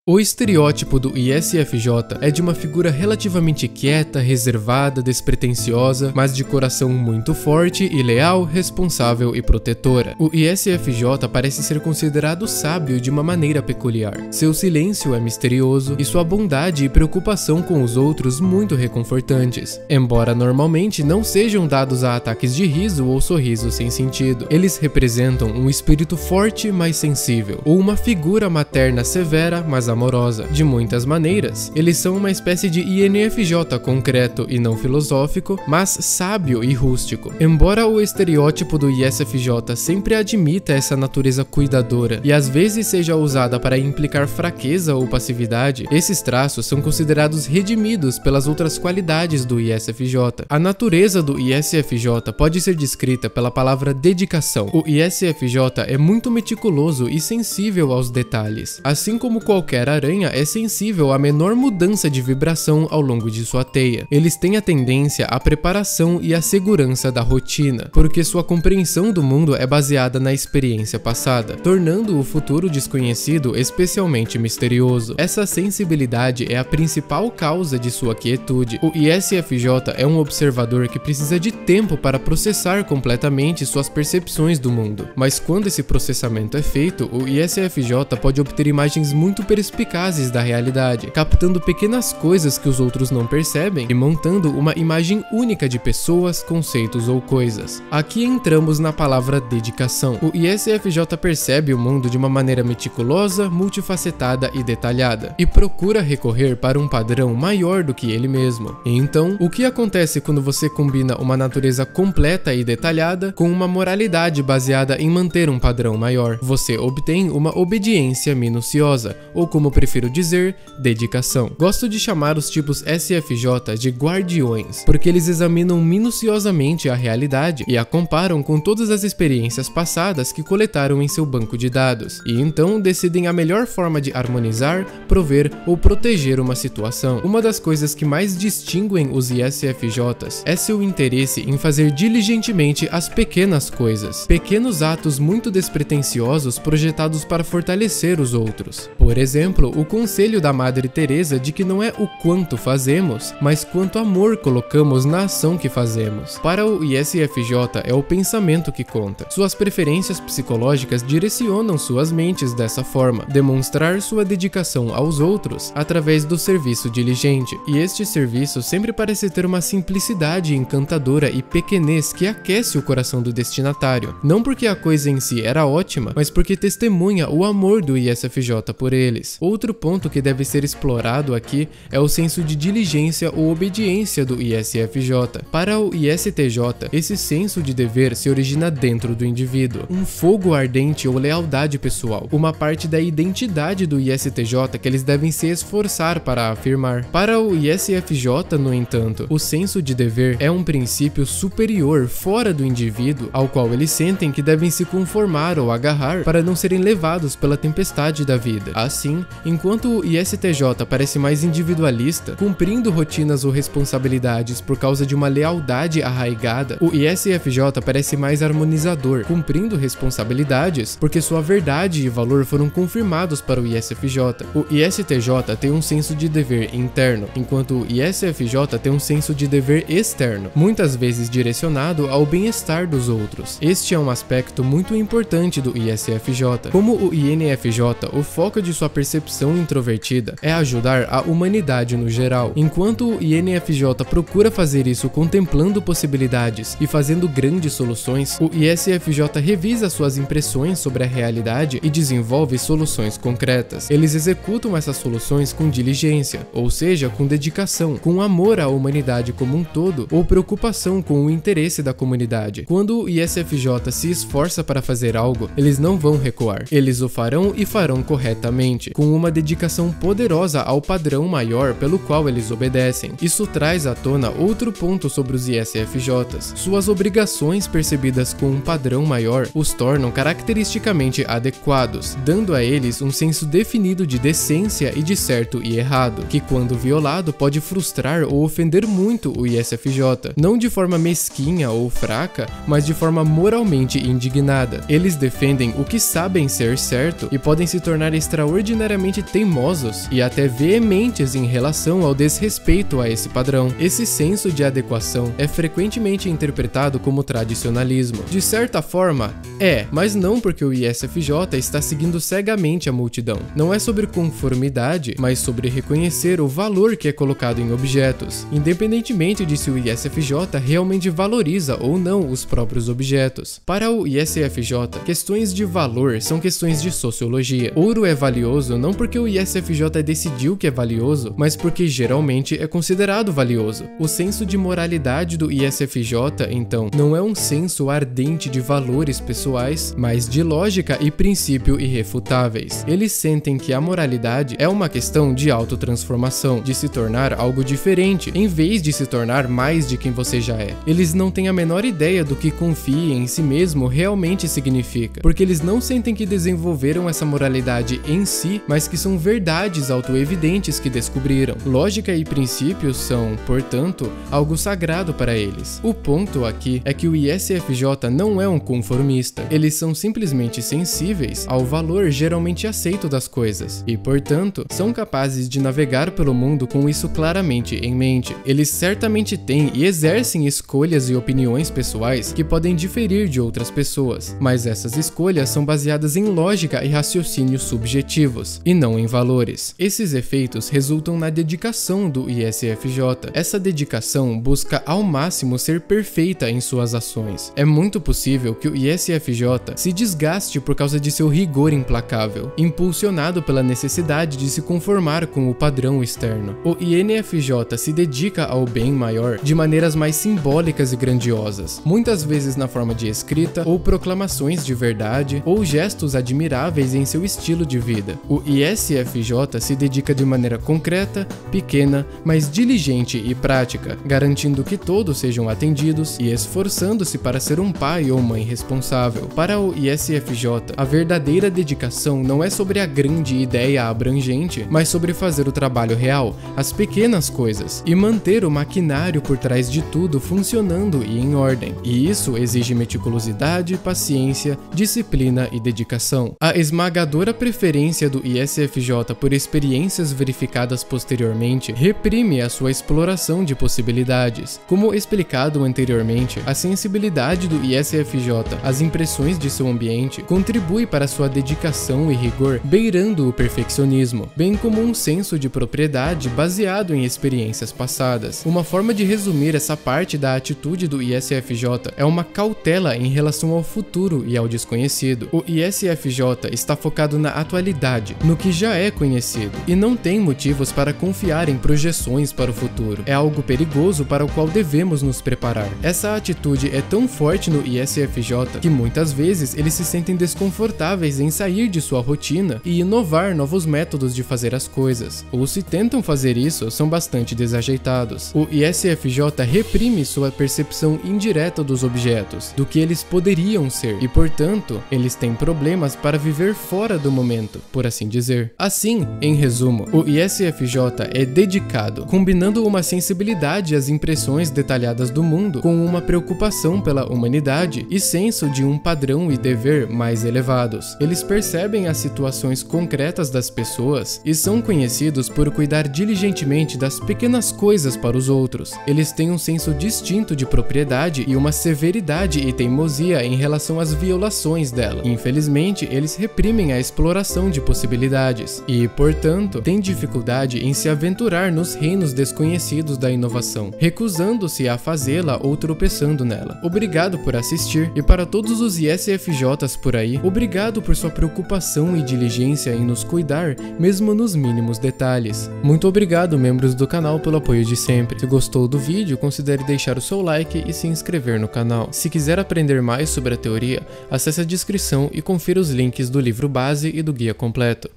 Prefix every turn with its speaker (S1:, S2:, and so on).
S1: O estereótipo do ISFJ é de uma figura relativamente quieta, reservada, despretensiosa, mas de coração muito forte e leal, responsável e protetora. O ISFJ parece ser considerado sábio de uma maneira peculiar. Seu silêncio é misterioso e sua bondade e preocupação com os outros muito reconfortantes, embora normalmente não sejam dados a ataques de riso ou sorriso sem sentido. Eles representam um espírito forte, mas sensível, ou uma figura materna severa, mas amorosa. De muitas maneiras, eles são uma espécie de INFJ concreto e não filosófico, mas sábio e rústico. Embora o estereótipo do ISFJ sempre admita essa natureza cuidadora e às vezes seja usada para implicar fraqueza ou passividade, esses traços são considerados redimidos pelas outras qualidades do ISFJ. A natureza do ISFJ pode ser descrita pela palavra dedicação. O ISFJ é muito meticuloso e sensível aos detalhes, assim como qualquer aranha é sensível à menor mudança de vibração ao longo de sua teia. Eles têm a tendência à preparação e à segurança da rotina, porque sua compreensão do mundo é baseada na experiência passada, tornando o futuro desconhecido especialmente misterioso. Essa sensibilidade é a principal causa de sua quietude. O ISFJ é um observador que precisa de tempo para processar completamente suas percepções do mundo, mas quando esse processamento é feito, o ISFJ pode obter imagens muito perspicazes da realidade, captando pequenas coisas que os outros não percebem e montando uma imagem única de pessoas, conceitos ou coisas. Aqui entramos na palavra dedicação. O ISFJ percebe o mundo de uma maneira meticulosa, multifacetada e detalhada, e procura recorrer para um padrão maior do que ele mesmo. E então, o que acontece quando você combina uma natureza completa e detalhada com uma moralidade baseada em manter um padrão maior? Você obtém uma obediência minuciosa, ou como prefiro dizer, dedicação. Gosto de chamar os tipos SFJ de guardiões, porque eles examinam minuciosamente a realidade e a comparam com todas as experiências passadas que coletaram em seu banco de dados, e então decidem a melhor forma de harmonizar, prover ou proteger uma situação. Uma das coisas que mais distinguem os ISFJs é seu interesse em fazer diligentemente as pequenas coisas, pequenos atos muito despretensiosos projetados para fortalecer os outros. Por exemplo, o conselho da Madre Teresa de que não é o quanto fazemos, mas quanto amor colocamos na ação que fazemos. Para o ISFJ é o pensamento que conta. Suas preferências psicológicas direcionam suas mentes dessa forma, demonstrar sua dedicação aos outros através do serviço diligente. E este serviço sempre parece ter uma simplicidade encantadora e pequenez que aquece o coração do destinatário, não porque a coisa em si era ótima, mas porque testemunha o amor do ISFJ por eles. Outro ponto que deve ser explorado aqui é o senso de diligência ou obediência do ISFJ. Para o ISTJ, esse senso de dever se origina dentro do indivíduo, um fogo ardente ou lealdade pessoal, uma parte da identidade do ISTJ que eles devem se esforçar para afirmar. Para o ISFJ, no entanto, o senso de dever é um princípio superior fora do indivíduo ao qual eles sentem que devem se conformar ou agarrar para não serem levados pela tempestade da vida. Assim, enquanto o ISTJ parece mais individualista, cumprindo rotinas ou responsabilidades por causa de uma lealdade arraigada, o ISFJ parece mais harmonizador, cumprindo responsabilidades porque sua verdade e valor foram confirmados para o ISFJ. O ISTJ tem um senso de dever interno, enquanto o ISFJ tem um senso de dever externo, muitas vezes direcionado ao bem-estar dos outros. Este é um aspecto muito importante do ISFJ. Como o INFJ, o foco de sua percepção introvertida é ajudar a humanidade no geral. Enquanto o INFJ procura fazer isso contemplando possibilidades e fazendo grandes soluções, o ISFJ revisa suas impressões sobre a realidade e desenvolve soluções concretas. Eles executam essas soluções com diligência, ou seja, com dedicação, com amor à humanidade como um todo ou preocupação com o interesse da comunidade. Quando o ISFJ se esforça para fazer algo, eles não vão recuar. Eles o farão e farão corretamente, com uma dedicação poderosa ao padrão maior pelo qual eles obedecem. Isso traz à tona outro ponto sobre os ISFJs. Suas obrigações percebidas com um padrão maior os tornam caracteristicamente adequados, dando a eles um senso definido de decência e de certo e errado, que quando violado pode frustrar ou ofender muito o ISFJ, não de forma mesquinha ou fraca, mas de forma moralmente indignada. Eles defendem o que sabem ser certo e podem se tornar extraordinariamente necessariamente teimosos e até veementes em relação ao desrespeito a esse padrão. Esse senso de adequação é frequentemente interpretado como tradicionalismo. De certa forma, mas não porque o ISFJ está seguindo cegamente a multidão. Não é sobre conformidade, mas sobre reconhecer o valor que é colocado em objetos, independentemente de se o ISFJ realmente valoriza ou não os próprios objetos. Para o ISFJ, questões de valor são questões de sociologia. Ouro é valioso não porque o ISFJ decidiu que é valioso, mas porque geralmente é considerado valioso. O senso de moralidade do ISFJ, então, não é um senso ardente de valores pessoais, mas de lógica e princípio irrefutáveis. Eles sentem que a moralidade é uma questão de autotransformação, de se tornar algo diferente, em vez de se tornar mais de quem você já é. Eles não têm a menor ideia do que confie em si mesmo realmente significa, porque eles não sentem que desenvolveram essa moralidade em si, mas que são verdades autoevidentes que descobriram. Lógica e princípios são, portanto, algo sagrado para eles. O ponto aqui é que o ISFJ não é um conformista. Eles são simplesmente sensíveis ao valor geralmente aceito das coisas e, portanto, são capazes de navegar pelo mundo com isso claramente em mente. Eles certamente têm e exercem escolhas e opiniões pessoais que podem diferir de outras pessoas, mas essas escolhas são baseadas em lógica e raciocínios subjetivos, e não em valores. Esses efeitos resultam na dedicação do ISFJ. Essa dedicação busca ao máximo ser perfeita em suas ações. É muito possível que o ISFJ se desgaste por causa de seu rigor implacável, impulsionado pela necessidade de se conformar com o padrão externo. O INFJ se dedica ao bem maior de maneiras mais simbólicas e grandiosas, muitas vezes na forma de escrita ou proclamações de verdade ou gestos admiráveis em seu estilo de vida. O ISFJ se dedica de maneira concreta, pequena, mas diligente e prática, garantindo que todos sejam atendidos e esforçando-se para ser um pai ou mãe responsável. Para o ISFJ, a verdadeira dedicação não é sobre a grande ideia abrangente, mas sobre fazer o trabalho real, as pequenas coisas, e manter o maquinário por trás de tudo funcionando e em ordem. E isso exige meticulosidade, paciência, disciplina e dedicação. A esmagadora preferência do ISFJ por experiências verificadas posteriormente reprime a sua exploração de possibilidades. Como explicado anteriormente, a sensibilidade do ISFJ às impressões de seu ambiente contribui para sua dedicação e rigor, beirando o perfeccionismo, bem como um senso de propriedade baseado em experiências passadas. Uma forma de resumir essa parte da atitude do ISFJ é uma cautela em relação ao futuro e ao desconhecido. O ISFJ está focado na atualidade, no que já é conhecido, e não tem motivos para confiar em projeções para o futuro. É algo perigoso para o qual devemos nos preparar. Essa atitude é tão forte no ISFJ que muitas vezes eles se sentem desconfortáveis em sair de sua rotina e inovar novos métodos de fazer as coisas, ou se tentam fazer isso, são bastante desajeitados. O ISFJ reprime sua percepção indireta dos objetos, do que eles poderiam ser, e portanto, eles têm problemas para viver fora do momento, por assim dizer. Assim, em resumo, o ISFJ é dedicado, combinando uma sensibilidade às impressões detalhadas do mundo com uma preocupação pela humanidade e senso de um padrão e dever mais elevados. Eles percebem as situações concretas das pessoas e são conhecidos por cuidar diligentemente das pequenas coisas para os outros. Eles têm um senso distinto de propriedade e uma severidade e teimosia em relação às violações dela. Infelizmente, eles reprimem a exploração de possibilidades e, portanto, têm dificuldade em se aventurar nos reinos desconhecidos da inovação, recusando-se a fazê-la ou tropeçando nela. Obrigado por assistir, e para todos os ISFJs por aí, obrigado por sua preocupação e diligência em nos cuidar, mesmo nos mínimos detalhes. Muito obrigado, membros do canal, pelo apoio de sempre. Se gostou do vídeo, considere deixar o seu like e se inscrever no canal. Se quiser aprender mais sobre a teoria, acesse a descrição e confira os links do livro base e do guia completo.